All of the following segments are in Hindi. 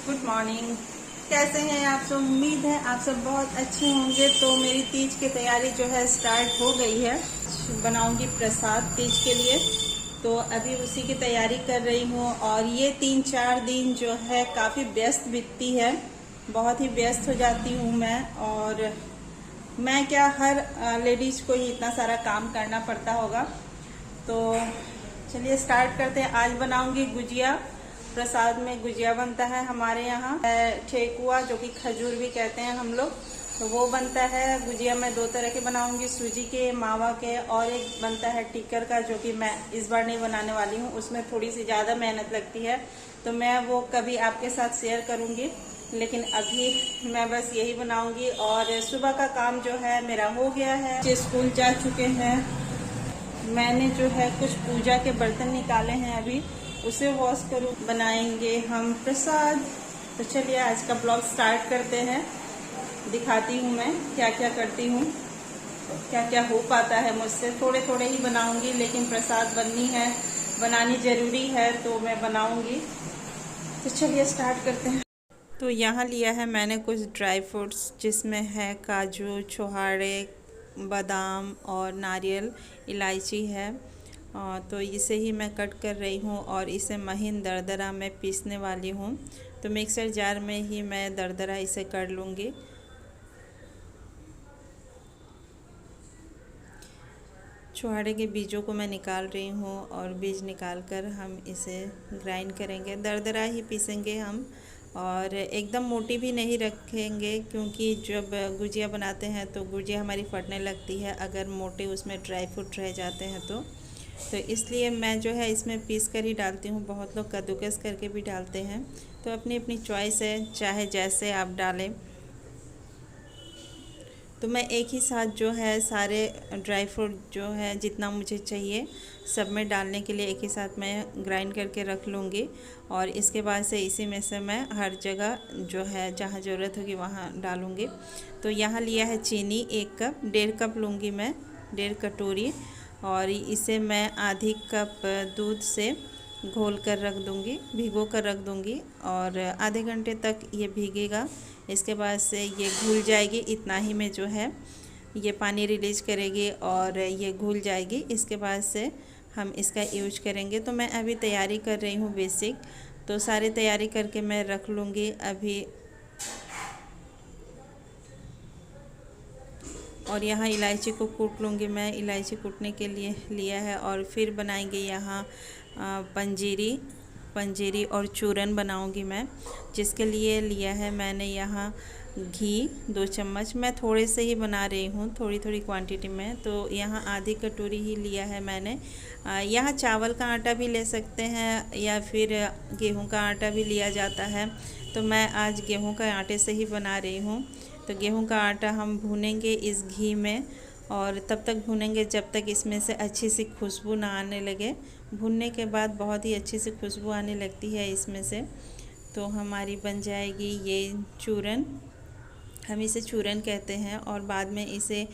Good morning. कैसे हैं आप सब? उम्मीद है आप सब बहुत अच्छे होंगे। तो मेरी तीज की तैयारी जो है स्टार्ट हो गई है। बनाऊंगी प्रसाद तीज के लिए, तो अभी उसी की तैयारी कर रही हूँ। और ये 3-4 दिन जो है काफ़ी व्यस्त बीतती है, बहुत ही व्यस्त हो जाती हूँ मैं। और मैं क्या, हर लेडीज़ को ही इतना सारा काम करना पड़ता होगा। तो चलिए स्टार्ट करते हैं। आज बनाऊंगी गुजिया। प्रसाद में गुजिया बनता है हमारे यहाँ। ठेकुआ, जो कि खजूर भी कहते हैं हम लोग, तो वो बनता है। गुजिया मैं 2 तरह के बनाऊंगी, सूजी के, मावा के, और एक बनता है टिक्कर का, जो कि मैं इस बार नहीं बनाने वाली हूँ। उसमें थोड़ी सी ज़्यादा मेहनत लगती है, तो मैं वो कभी आपके साथ शेयर करूँगी। लेकिन अभी मैं बस यही बनाऊंगी। और सुबह का काम जो है मेरा हो गया है, बच्चे स्कूल जा चुके हैं। मैंने जो है कुछ पूजा के बर्तन निकाले हैं, अभी उसे वॉश करूँ। बनाएंगे हम प्रसाद। तो चलिए आज का ब्लॉग स्टार्ट करते हैं। दिखाती हूँ मैं क्या क्या करती हूँ, क्या क्या हो पाता है मुझसे। थोड़े थोड़े ही बनाऊंगी, लेकिन प्रसाद बनानी ज़रूरी है, तो मैं बनाऊंगी। तो चलिए स्टार्ट करते हैं। तो यहाँ लिया है मैंने कुछ ड्राई फ्रूट्स, जिसमें है काजू, छोहाड़े, बादाम और नारियल, इलायची है। तो इसे ही मैं कट कर रही हूँ और इसे महीन दरदरा में पीसने वाली हूँ। तो मिक्सर जार में ही मैं दरदरा इसे कर लूँगी। छुहाड़े के बीजों को मैं निकाल रही हूँ, और बीज निकाल कर हम इसे ग्राइंड करेंगे। दरदरा ही पीसेंगे हम, और एकदम मोटी भी नहीं रखेंगे, क्योंकि जब गुजिया बनाते हैं तो गुजिया हमारी फटने लगती है अगर मोटे उसमें ड्राई फ्रूट रह जाते हैं तो इसलिए मैं जो है इसमें पीस कर ही डालती हूँ। बहुत लोग कद्दूकस करके भी डालते हैं, तो अपनी अपनी चॉइस है, चाहे जैसे आप डालें। तो मैं एक ही साथ जो है सारे ड्राई फ्रूट जो है जितना मुझे चाहिए सब में डालने के लिए एक ही साथ मैं ग्राइंड करके रख लूँगी। और इसके बाद से इसी में से मैं हर जगह जो है जहाँ ज़रूरत होगी वहाँ डालूँगी। तो यहाँ लिया है चीनी 1 कप, 1.5 कप लूँगी मैं, 1.5 कटोरी। और इसे मैं आधी कप दूध से घोल कर रख दूँगी, भिगो कर रख दूँगी, और आधे घंटे तक ये भीगेगा। इसके बाद से ये घुल जाएगी। इतना ही में जो है ये पानी रिलीज करेगी और ये घुल जाएगी। इसके बाद से हम इसका यूज करेंगे। तो मैं अभी तैयारी कर रही हूँ बेसिक, तो सारी तैयारी करके मैं रख लूँगी अभी। और यहाँ इलायची को कूट लूँगी मैं, इलायची कूटने के लिए लिया है। और फिर बनाएंगे यहाँ पंजीरी और चूरन बनाऊँगी मैं, जिसके लिए लिया है मैंने यहाँ घी 2 चम्मच। मैं थोड़े से ही बना रही हूँ, थोड़ी थोड़ी क्वांटिटी में। तो यहाँ आधी कटोरी ही लिया है मैंने। यहाँ चावल का आटा भी ले सकते हैं, या फिर गेहूँ का आटा भी लिया जाता है। तो मैं आज गेहूँ का आटे से ही बना रही हूँ। तो गेहूं का आटा हम भूनेंगे इस घी में, और तब तक भूनेंगे जब तक इसमें से अच्छी सी खुशबू ना आने लगे। भूनने के बाद बहुत ही अच्छी सी खुशबू आने लगती है इसमें से, तो हमारी बन जाएगी ये चूरन। हम इसे चूरन कहते हैं। और बाद में इसे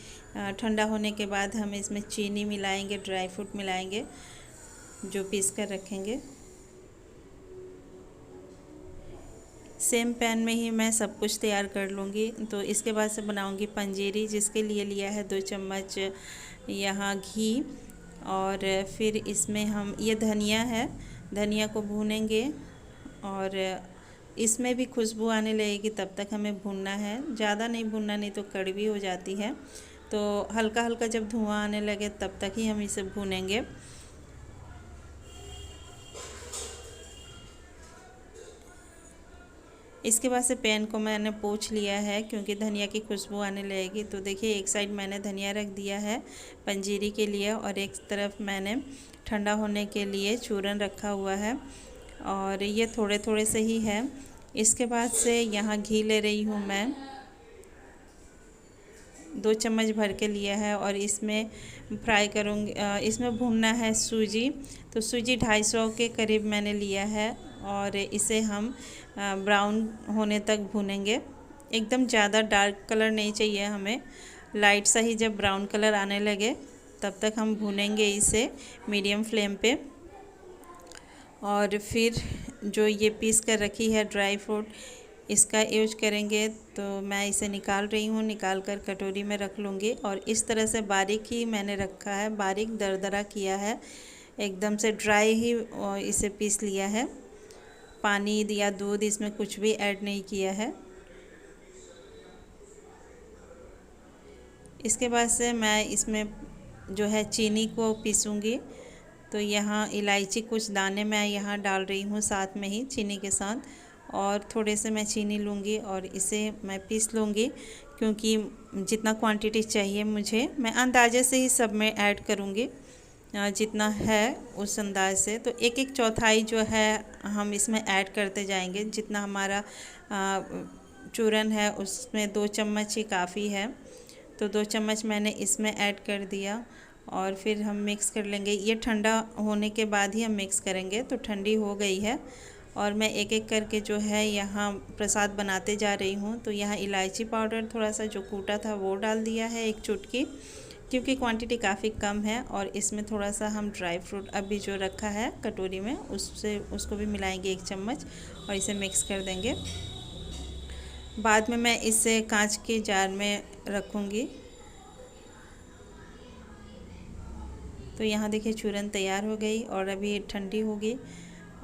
ठंडा होने के बाद हम इसमें चीनी मिलाएंगे, ड्राई फ्रूट मिलाएंगे जो पीस कर रखेंगे। सेम पैन में ही मैं सब कुछ तैयार कर लूँगी। तो इसके बाद से बनाऊँगी पंजीरी, जिसके लिए लिया है 2 चम्मच यहाँ घी। और फिर इसमें हम ये धनिया है, धनिया को भूनेंगे, और इसमें भी खुशबू आने लगेगी तब तक हमें भूनना है। ज़्यादा नहीं भूनना, नहीं तो कड़वी हो जाती है। तो हल्का हल्का जब धुआं आने लगे तब तक ही हम इसे भूनेंगे। इसके बाद से पैन को मैंने पोंछ लिया है, क्योंकि धनिया की खुशबू आने लगेगी। तो देखिए एक साइड मैंने धनिया रख दिया है पंजीरी के लिए, और एक तरफ मैंने ठंडा होने के लिए चूरन रखा हुआ है, और ये थोड़े थोड़े से ही है। इसके बाद से यहाँ घी ले रही हूँ मैं, 2 चम्मच भर के लिया है, और इसमें फ्राई करूँगी। इसमें भूनना है सूजी। तो सूजी 250 के करीब मैंने लिया है, और इसे हम ब्राउन होने तक भूनेंगे। एकदम ज़्यादा डार्क कलर नहीं चाहिए हमें, लाइट सा ही जब ब्राउन कलर आने लगे तब तक हम भूनेंगे इसे मीडियम फ्लेम पे। और फिर जो ये पीस कर रखी है ड्राई फ्रूट, इसका यूज करेंगे। तो मैं इसे निकाल रही हूँ, निकाल कर कटोरी में रख लूँगी। और इस तरह से बारीक ही मैंने रखा है, बारीक दरदरा किया है, एकदम से ड्राई ही इसे पीस लिया है। पानी या दूध इसमें कुछ भी ऐड नहीं किया है। इसके बाद से मैं इसमें जो है चीनी को पीसूँगी। तो यहाँ इलायची कुछ दाने मैं यहाँ डाल रही हूँ साथ में ही चीनी के साथ, और थोड़े से मैं चीनी लूँगी और इसे मैं पीस लूँगी, क्योंकि जितना क्वांटिटी चाहिए मुझे, मैं अंदाजे से ही सब में ऐड करूँगी जितना है उस अंदाज से। तो एक एक चौथाई जो है हम इसमें ऐड करते जाएंगे। जितना हमारा चूरन है उसमें 2 चम्मच ही काफ़ी है, तो 2 चम्मच मैंने इसमें ऐड कर दिया और फिर हम मिक्स कर लेंगे। ये ठंडा होने के बाद ही हम मिक्स करेंगे। तो ठंडी हो गई है और मैं एक एक करके जो है यहाँ प्रसाद बनाते जा रही हूँ। तो यहाँ इलायची पाउडर थोड़ा सा जो कूटा था वो डाल दिया है, 1 चुटकी, क्योंकि क्वांटिटी काफ़ी कम है। और इसमें थोड़ा सा हम ड्राई फ्रूट अभी जो रखा है कटोरी में उसको भी मिलाएंगे 1 चम्मच और इसे मिक्स कर देंगे। बाद में मैं इसे कांच के जार में रखूँगी। तो यहाँ देखिए चूरन तैयार हो गई और अभी ठंडी होगी।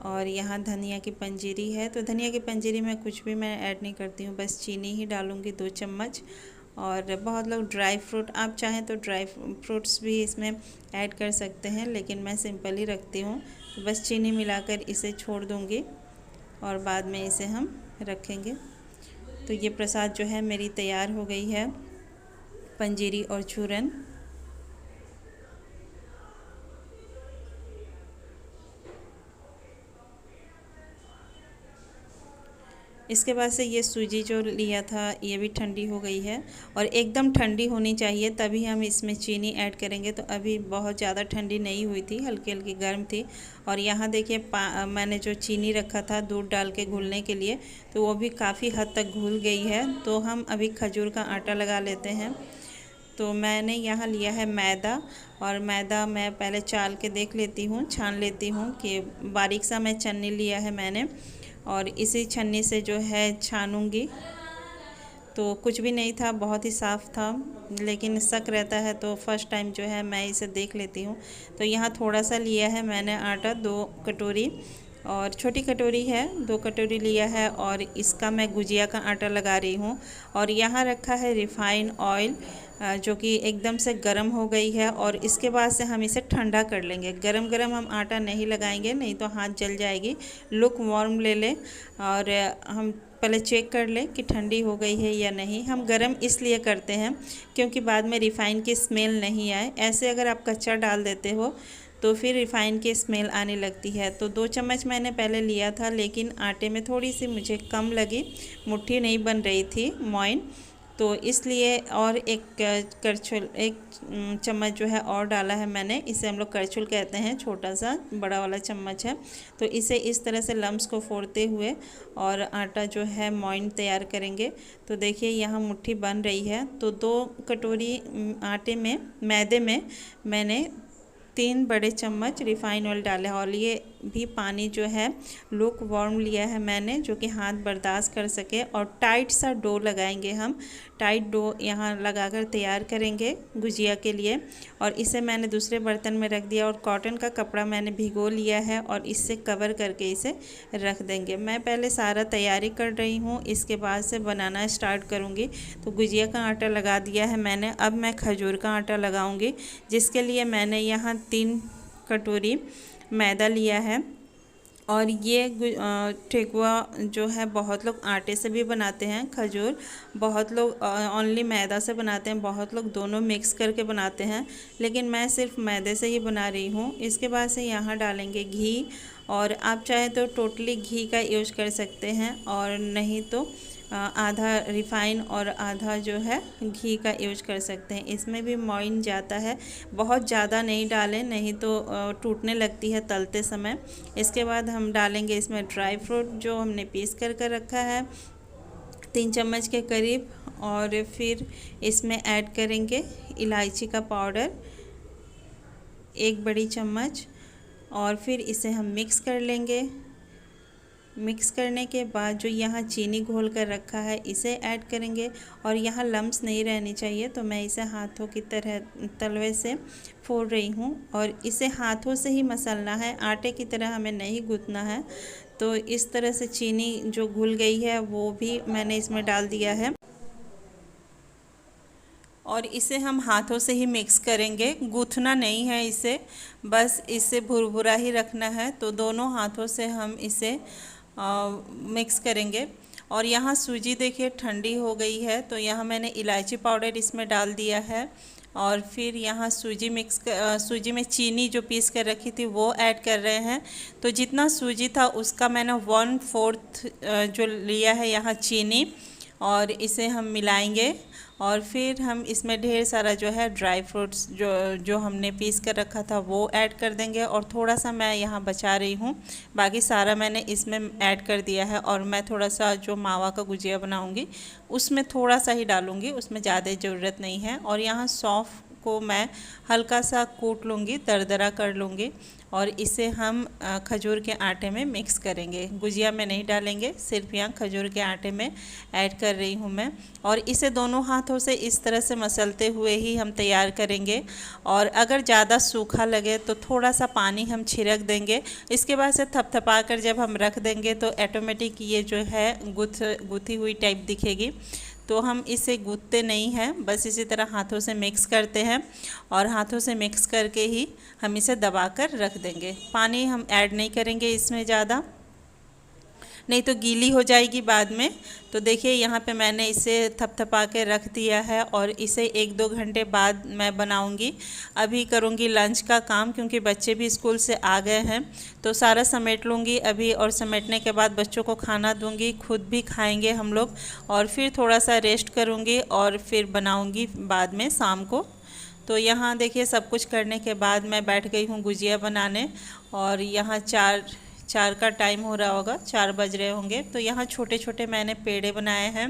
और यहाँ धनिया की पंजीरी है, तो धनिया की पंजीरी में कुछ भी मैं ऐड नहीं करती हूँ, बस चीनी ही डालूँगी 2 चम्मच। और बहुत लोग ड्राई फ्रूट, आप चाहें तो ड्राई फ्रूट्स भी इसमें ऐड कर सकते हैं, लेकिन मैं सिंपल ही रखती हूँ। तो बस चीनी मिलाकर इसे छोड़ दूँगी और बाद में इसे हम रखेंगे। तो ये प्रसाद जो है मेरी तैयार हो गई है, पंजीरी और चूरन। इसके बाद से ये सूजी जो लिया था ये भी ठंडी हो गई है, और एकदम ठंडी होनी चाहिए तभी हम इसमें चीनी ऐड करेंगे। तो अभी बहुत ज़्यादा ठंडी नहीं हुई थी, हल्की हल्की गर्म थी। और यहाँ देखिए मैंने जो चीनी रखा था दूध डाल के घुलने के लिए, तो वो भी काफ़ी हद तक घुल गई है। तो हम अभी खजूर का आटा लगा लेते हैं। तो मैंने यहाँ लिया है मैदा, और मैदा मैं पहले चाल के देख लेती हूँ, छान लेती हूँ कि बारीक सा मैं छन्नी लिया है मैंने, और इसी छन्नी से जो है छानूंगी। तो कुछ भी नहीं था, बहुत ही साफ़ था, लेकिन शक रहता है तो फर्स्ट टाइम जो है मैं इसे देख लेती हूँ। तो यहाँ थोड़ा सा लिया है मैंने आटा, 2 कटोरी, और छोटी कटोरी है, 2 कटोरी लिया है। और इसका मैं गुजिया का आटा लगा रही हूँ। और यहाँ रखा है रिफ़ाइन ऑयल, जो कि एकदम से गर्म हो गई है। और इसके बाद से हम इसे ठंडा कर लेंगे। गरम गरम हम आटा नहीं लगाएंगे, नहीं तो हाथ जल जाएगी। लुक वार्म ले लें और हम पहले चेक कर लें कि ठंडी हो गई है या नहीं। हम गरम इसलिए करते हैं क्योंकि बाद में रिफ़ाइन की स्मेल नहीं आए। ऐसे अगर आप कच्चा डाल देते हो तो फिर रिफ़ाइन की स्मेल आने लगती है। तो 2 चम्मच मैंने पहले लिया था, लेकिन आटे में थोड़ी सी मुझे कम लगी, मुट्ठी नहीं बन रही थी मोइन, तो इसलिए और एक करछुल, 1 चम्मच जो है और डाला है मैंने। इसे हम लोग करछुल कहते हैं, छोटा सा बड़ा वाला चम्मच है। तो इसे इस तरह से लम्स को फोड़ते हुए और आटा जो है मोइन तैयार करेंगे। तो देखिए यहाँ मुट्ठी बन रही है। तो 2 कटोरी आटे में, मैदे में मैंने 3 बड़े चम्मच रिफ़ाइन ऑयल डाला है। और ये भी पानी जो है लुक वार्म लिया है मैंने, जो कि हाथ बर्दाश्त कर सके। और टाइट सा डो लगाएंगे हम, टाइट डो यहाँ लगाकर तैयार करेंगे गुजिया के लिए। और इसे मैंने दूसरे बर्तन में रख दिया, और कॉटन का कपड़ा मैंने भिगो लिया है और इससे कवर करके इसे रख देंगे। मैं पहले सारा तैयारी कर रही हूँ, इसके बाद से बनाना स्टार्ट करूँगी। तो गुजिया का आटा लगा दिया है मैंने। अब मैं खजूर का आटा लगाऊँगी, जिसके लिए मैंने यहाँ 3 कटोरी मैदा लिया है। और ये ठेकुआ जो है बहुत लोग आटे से भी बनाते हैं, खजूर बहुत लोग ओनली मैदा से बनाते हैं, बहुत लोग दोनों मिक्स करके बनाते हैं, लेकिन मैं सिर्फ मैदे से ही बना रही हूँ। इसके बाद से यहाँ डालेंगे घी, और आप चाहे तो टोटली घी का यूज कर सकते हैं, और नहीं तो आधा रिफ़ाइन और आधा जो है घी का यूज कर सकते हैं। इसमें भी मोइन जाता है, बहुत ज़्यादा नहीं डालें, नहीं तो टूटने लगती है तलते समय। इसके बाद हम डालेंगे इसमें ड्राई फ्रूट जो हमने पीस कर रखा है, 3 चम्मच के करीब। और फिर इसमें ऐड करेंगे इलायची का पाउडर, 1 बड़ी चम्मच, और फिर इसे हम मिक्स कर लेंगे। मिक्स करने के बाद जो यहाँ चीनी घोल कर रखा है इसे ऐड करेंगे और यहाँ लम्स नहीं रहनी चाहिए, तो मैं इसे हाथों की तरह तलवे से फोड़ रही हूँ और इसे हाथों से ही मसलना है, आटे की तरह हमें नहीं गूंथना है। तो इस तरह से चीनी जो घुल गई है वो भी मैंने इसमें डाल दिया है और इसे हम हाथों से ही मिक्स करेंगे, गूंथना नहीं है इसे, बस इसे भुरभुरा ही रखना है। तो दोनों हाथों से हम इसे मिक्स करेंगे। और यहाँ सूजी देखिए ठंडी हो गई है, तो यहाँ मैंने इलायची पाउडर इसमें डाल दिया है और फिर यहाँ सूजी में चीनी जो पीस कर रखी थी वो ऐड कर रहे हैं। तो जितना सूजी था उसका मैंने 1/4 जो लिया है यहाँ चीनी, और इसे हम मिलाएंगे और फिर हम इसमें ढेर सारा जो है ड्राई फ्रूट्स जो हमने पीस कर रखा था वो ऐड कर देंगे और थोड़ा सा मैं यहाँ बचा रही हूँ, बाकी सारा मैंने इसमें ऐड कर दिया है। और मैं थोड़ा सा जो मावा का गुजिया बनाऊँगी उसमें थोड़ा सा ही डालूँगी, उसमें ज़्यादा ज़रूरत नहीं है। और यहाँ सौंफ को मैं हल्का सा कूट लूँगी, दरदरा कर लूँगी और इसे हम खजूर के आटे में मिक्स करेंगे। गुजिया में नहीं डालेंगे, सिर्फ यहाँ खजूर के आटे में ऐड कर रही हूँ मैं। और इसे दोनों हाथों से इस तरह से मसलते हुए ही हम तैयार करेंगे। और अगर ज़्यादा सूखा लगे तो थोड़ा सा पानी हम छिड़क देंगे। इसके बाद से थपथपा कर जब हम रख देंगे तो ऑटोमेटिक ये जो है गुथी हुई टाइप दिखेगी। तो हम इसे गूंथते नहीं हैं, बस इसी तरह हाथों से मिक्स करते हैं और हाथों से मिक्स करके ही हम इसे दबा कर रख देंगे। पानी हम ऐड नहीं करेंगे इसमें ज़्यादा, नहीं तो गीली हो जाएगी बाद में। तो देखिए यहाँ पे मैंने इसे थपथपा के रख दिया है और इसे 1-2 घंटे बाद मैं बनाऊंगी। अभी करूंगी लंच का काम, क्योंकि बच्चे भी स्कूल से आ गए हैं, तो सारा समेट लूँगी अभी और समेटने के बाद बच्चों को खाना दूंगी, खुद भी खाएंगे हम लोग और फिर थोड़ा सा रेस्ट करूँगी और फिर बनाऊँगी बाद में शाम को। तो यहाँ देखिए सब कुछ करने के बाद मैं बैठ गई हूँ गुजिया बनाने और यहाँ 4 का टाइम हो रहा होगा, 4 बज रहे होंगे। तो यहाँ छोटे छोटे मैंने पेड़े बनाए हैं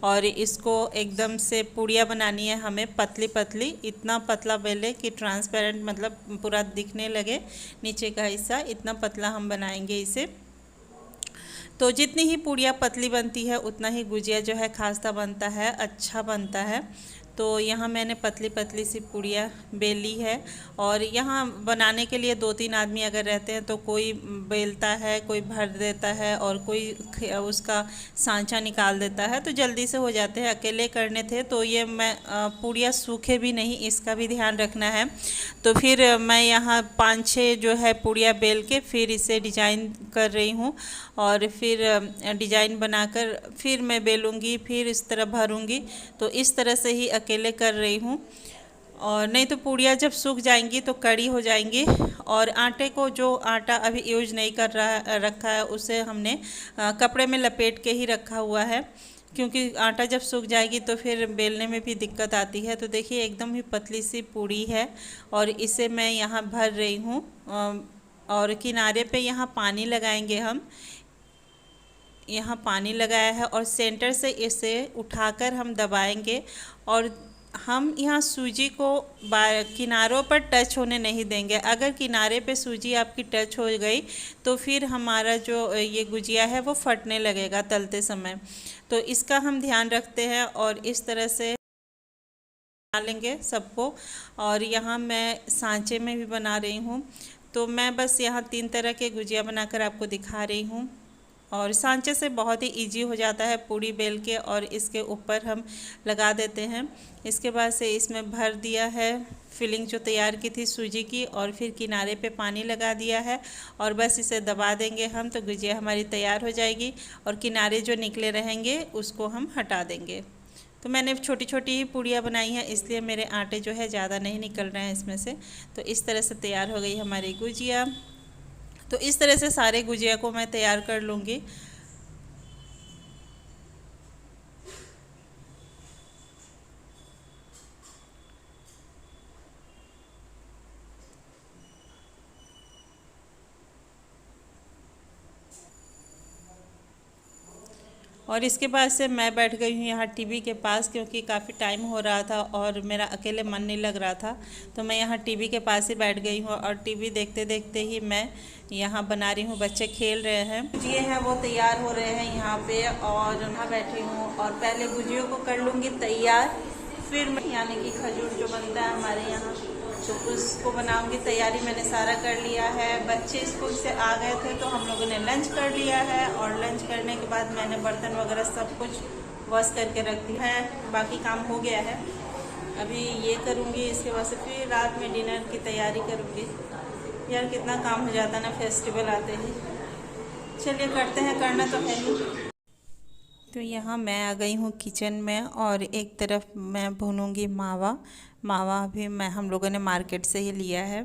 और इसको एकदम से पूड़ियाँ बनानी है हमें, पतली पतली, इतना पतला बेले कि ट्रांसपेरेंट मतलब पूरा दिखने लगे नीचे का हिस्सा, इतना पतला हम बनाएंगे इसे। तो जितनी ही पूड़ियाँ पतली बनती है उतना ही गुजिया जो है खास्ता बनता है, अच्छा बनता है। तो यहाँ मैंने पतली पतली सी पूड़ियाँ बेल ली है और यहाँ बनाने के लिए 2-3 आदमी अगर रहते हैं तो कोई बेलता है, कोई भर देता है और कोई उसका सांचा निकाल देता है, तो जल्दी से हो जाते हैं। अकेले करने थे तो ये मैं पूड़ियाँ सूखे भी नहीं, इसका भी ध्यान रखना है। तो फिर मैं यहाँ 5-6 जो है पूड़ियाँ बेल के फिर इसे डिजाइन कर रही हूँ और फिर डिजाइन बनाकर फिर मैं बेलूँगी, फिर इस तरह भरूँगी। तो इस तरह से ही अकेले कर रही हूँ, और नहीं तो पूड़ियाँ जब सूख जाएंगी तो कड़ी हो जाएंगी। और आटे को, जो आटा अभी यूज नहीं कर रखा है उसे हमने कपड़े में लपेट के ही रखा हुआ है, क्योंकि आटा जब सूख जाएगी तो फिर बेलने में भी दिक्कत आती है। तो देखिए एकदम ही पतली सी पूड़ी है और इसे मैं यहाँ भर रही हूँ और किनारे पे यहाँ पानी लगाएंगे हम। यहाँ पानी लगाया है और सेंटर से इसे उठाकर हम दबाएंगे और हम यहाँ सूजी को किनारों पर टच होने नहीं देंगे। अगर किनारे पे सूजी आपकी टच हो गई तो फिर हमारा जो ये गुजिया है वो फटने लगेगा तलते समय। तो इसका हम ध्यान रखते हैं और इस तरह से बना लेंगे सबको। और यहाँ मैं सांचे में भी बना रही हूँ, तो मैं बस यहाँ 3 तरह के गुजिया बनाकर आपको दिखा रही हूँ। और सांचे से बहुत ही इजी हो जाता है, पूड़ी बेल के और इसके ऊपर हम लगा देते हैं। इसके बाद से इसमें भर दिया है फिलिंग जो तैयार की थी सूजी की, और फिर किनारे पे पानी लगा दिया है और बस इसे दबा देंगे हम, तो गुजिया हमारी तैयार हो जाएगी और किनारे जो निकले रहेंगे उसको हम हटा देंगे। तो मैंने छोटी छोटी ही पूड़ियाँ बनाई हैं, इसलिए मेरे आटे जो है ज़्यादा नहीं निकल रहे हैं इसमें से। तो इस तरह से तैयार हो गई हमारी गुजिया। तो इस तरह से सारे गुजिया को मैं तैयार कर लूँगी। और इसके बाद से मैं बैठ गई हूँ यहाँ टीवी के पास, क्योंकि काफ़ी टाइम हो रहा था और मेरा अकेले मन नहीं लग रहा था। तो मैं यहाँ टीवी के पास ही बैठ गई हूँ और टीवी देखते देखते ही मैं यहाँ बना रही हूँ। बच्चे खेल रहे हैं, भुजिए हैं वो तैयार हो रहे हैं यहाँ पे, और यहाँ बैठी हूँ और पहले भुजियों को कर लूँगी तैयार, फिर मैं यानी कि खजूर जो बनता है हमारे यहाँ, तो उसको बनाऊंगी। तैयारी मैंने सारा कर लिया है। बच्चे स्कूल से आ गए थे तो हम लोगों ने लंच कर लिया है, और लंच करने के बाद मैंने बर्तन वगैरह सब कुछ वॉश करके रख दिया है। बाकी काम हो गया है, अभी ये करूँगी, इसके बाद से फिर रात में डिनर की तैयारी करूँगी। यार कितना काम हो जाता है ना फेस्टिवल आते ही। चलिए करते हैं, करना तो है ही। तो यहाँ मैं आ गई हूँ किचन में, और एक तरफ मैं भूनूंगी मावा भी हम लोगों ने मार्केट से ही लिया है।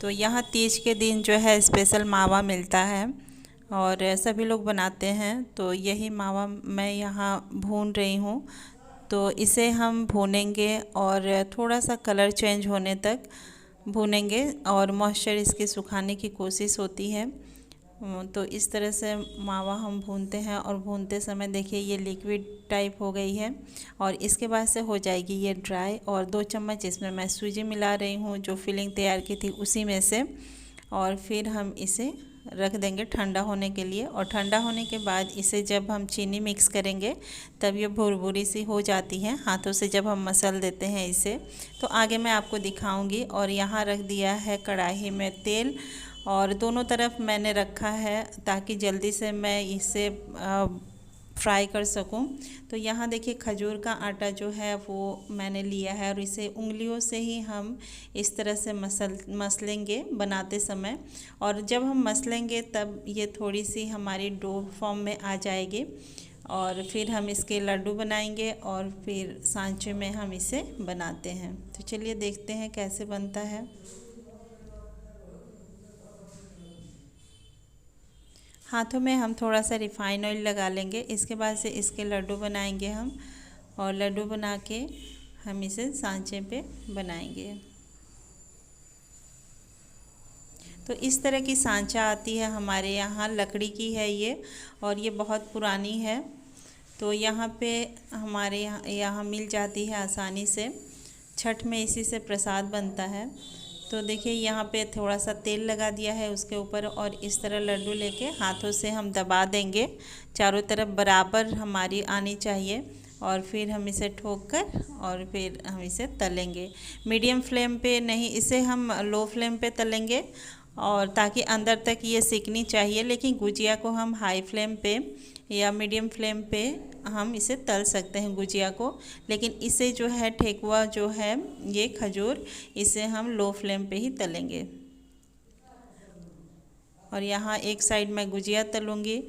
तो यहाँ तीज के दिन जो है स्पेशल मावा मिलता है और सभी लोग बनाते हैं। तो यही मावा मैं यहाँ भून रही हूँ। तो इसे हम भूनेंगे और थोड़ा सा कलर चेंज होने तक भूनेंगे, और मॉइस्चर इसके सुखाने की कोशिश होती है। तो इस तरह से मावा हम भूनते हैं, और भूनते समय देखिए ये लिक्विड टाइप हो गई है, और इसके बाद से हो जाएगी ये ड्राई। और 2 चम्मच इसमें मैं सूजी मिला रही हूँ, जो फिलिंग तैयार की थी उसी में से, और फिर हम इसे रख देंगे ठंडा होने के लिए। और ठंडा होने के बाद इसे जब हम चीनी मिक्स करेंगे तब ये भुरभुरी सी हो जाती है हाथों से जब हम मसल देते हैं इसे। तो आगे मैं आपको दिखाऊंगी। और यहाँ रख दिया है कढ़ाई में तेल, और दोनों तरफ मैंने रखा है ताकि जल्दी से मैं इसे फ्राई कर सकूं। तो यहाँ देखिए खजूर का आटा जो है वो मैंने लिया है, और इसे उंगलियों से ही हम इस तरह से मसलेंगे बनाते समय। और जब हम मसलेंगे तब ये थोड़ी सी हमारी डो फॉर्म में आ जाएगी, और फिर हम इसके लड्डू बनाएंगे, और फिर सांचे में हम इसे बनाते हैं। तो चलिए देखते हैं कैसे बनता है। हाथों में हम थोड़ा सा रिफ़ाइन ऑयल लगा लेंगे। इसके बाद से इसके लड्डू बनाएंगे हम, और लड्डू बना के हम इसे सांचे पे बनाएंगे। तो इस तरह की सांचा आती है हमारे यहाँ, लकड़ी की है ये, और ये बहुत पुरानी है। तो यहाँ पे हमारे यहाँ मिल जाती है आसानी से। छठ में इसी से प्रसाद बनता है। तो देखिए यहाँ पे थोड़ा सा तेल लगा दिया है उसके ऊपर, और इस तरह लड्डू लेके हाथों से हम दबा देंगे। चारों तरफ बराबर हमारी आनी चाहिए, और फिर हम इसे ठोक कर और फिर हम इसे तलेंगे। मीडियम फ्लेम पे नहीं, इसे हम लो फ्लेम पे तलेंगे, और ताकि अंदर तक ये सिकनी चाहिए। लेकिन गुजिया को हम हाई फ्लेम पे या मीडियम फ्लेम पे हम इसे तल सकते हैं गुजिया को। लेकिन इसे जो है ठेकुआ जो है ये खजूर, इसे हम लो फ्लेम पे ही तलेंगे। और यहाँ एक साइड मैं गुजिया तलूँगी।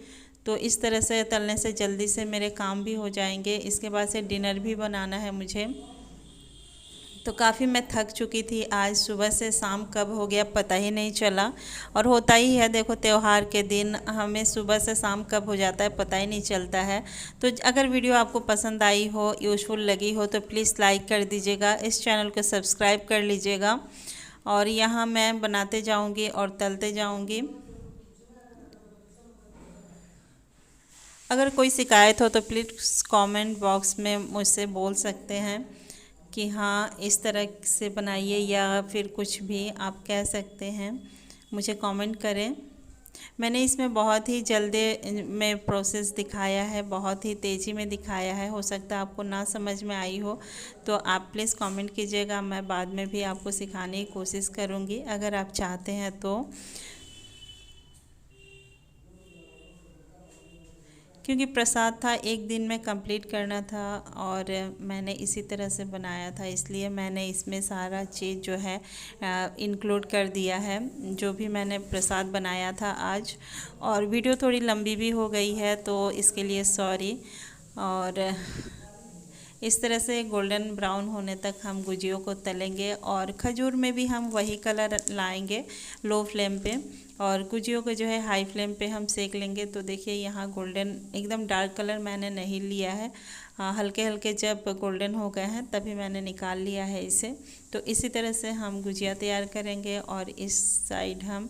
तो इस तरह से तलने से जल्दी से मेरे काम भी हो जाएंगे। इसके बाद से डिनर भी बनाना है मुझे। तो काफ़ी मैं थक चुकी थी आज, सुबह से शाम कब हो गया पता ही नहीं चला। और होता ही है, देखो त्यौहार के दिन हमें सुबह से शाम कब हो जाता है पता ही नहीं चलता है। तो अगर वीडियो आपको पसंद आई हो, यूज़फुल लगी हो, तो प्लीज़ लाइक कर दीजिएगा, इस चैनल को सब्सक्राइब कर लीजिएगा। और यहाँ मैं बनाते जाऊँगी और तलते जाऊँगी। अगर कोई शिकायत हो तो प्लीज़ कमेंट बॉक्स में मुझसे बोल सकते हैं कि हाँ इस तरह से बनाइए, या फिर कुछ भी आप कह सकते हैं, मुझे कमेंट करें। मैंने इसमें बहुत ही जल्दी में प्रोसेस दिखाया है, बहुत ही तेज़ी में दिखाया है। हो सकता है आपको ना समझ में आई हो, तो आप प्लीज़ कमेंट कीजिएगा। मैं बाद में भी आपको सिखाने की कोशिश करूँगी अगर आप चाहते हैं तो। क्योंकि प्रसाद था, एक दिन में कंप्लीट करना था, और मैंने इसी तरह से बनाया था, इसलिए मैंने इसमें सारा चीज़ जो है इंक्लूड कर दिया है, जो भी मैंने प्रसाद बनाया था आज। और वीडियो थोड़ी लंबी भी हो गई है, तो इसके लिए सॉरी। और इस तरह से गोल्डन ब्राउन होने तक हम गुजियों को तलेंगे, और खजूर में भी हम वही कलर लाएंगे लो फ्लेम पे, और गुजियों को जो है हाई फ्लेम पे हम सेक लेंगे। तो देखिए यहाँ गोल्डन, एकदम डार्क कलर मैंने नहीं लिया है, हल्के हल्के जब गोल्डन हो गए हैं तभी मैंने निकाल लिया है इसे। तो इसी तरह से हम गुजिया तैयार करेंगे, और इस साइड हम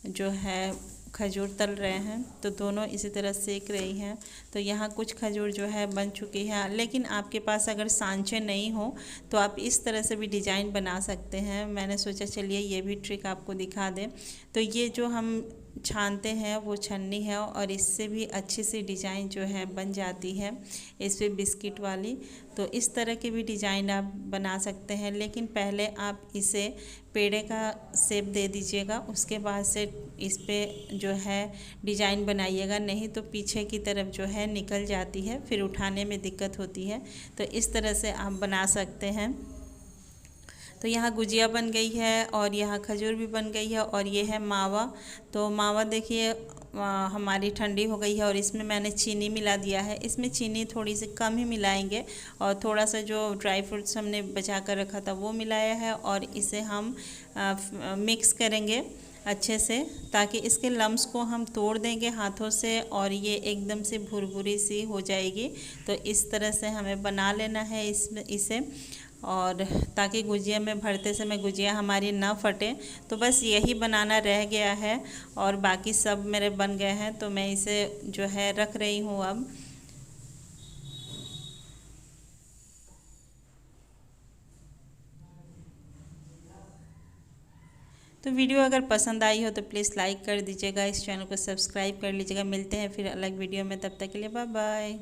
जो है खजूर तल रहे हैं, तो दोनों इसी तरह सेक रही हैं। तो यहाँ कुछ खजूर जो है बन चुकी है, लेकिन आपके पास अगर सांचे नहीं हो तो आप इस तरह से भी डिज़ाइन बना सकते हैं। मैंने सोचा चलिए ये भी ट्रिक आपको दिखा दें। तो ये जो हम छानते हैं वो छन्नी है, और इससे भी अच्छी सी डिज़ाइन जो है बन जाती है इस पे बिस्किट वाली। तो इस तरह के भी डिज़ाइन आप बना सकते हैं, लेकिन पहले आप इसे पेड़े का शेप दे दीजिएगा, उसके बाद से इस पे जो है डिज़ाइन बनाइएगा, नहीं तो पीछे की तरफ जो है निकल जाती है, फिर उठाने में दिक्कत होती है। तो इस तरह से आप बना सकते हैं। तो यहाँ गुजिया बन गई है और यहाँ खजूर भी बन गई है, और ये है मावा। तो मावा देखिए हमारी ठंडी हो गई है, और इसमें मैंने चीनी मिला दिया है। इसमें चीनी थोड़ी सी कम ही मिलाएंगे, और थोड़ा सा जो ड्राई फ्रूट्स हमने बचा कर रखा था वो मिलाया है, और इसे हम मिक्स करेंगे अच्छे से, ताकि इसके लम्स को हम तोड़ देंगे हाथों से, और ये एकदम से भुरभुरी सी हो जाएगी। तो इस तरह से हमें बना लेना है इसे, और ताकि गुजिया में भरते समय गुजिया हमारी ना फटे। तो बस यही बनाना रह गया है, और बाकी सब मेरे बन गए हैं। तो मैं इसे जो है रख रही हूँ अब। तो वीडियो अगर पसंद आई हो तो प्लीज़ लाइक कर दीजिएगा, इस चैनल को सब्सक्राइब कर लीजिएगा। मिलते हैं फिर अलग वीडियो में, तब तक के लिए बाय बाय।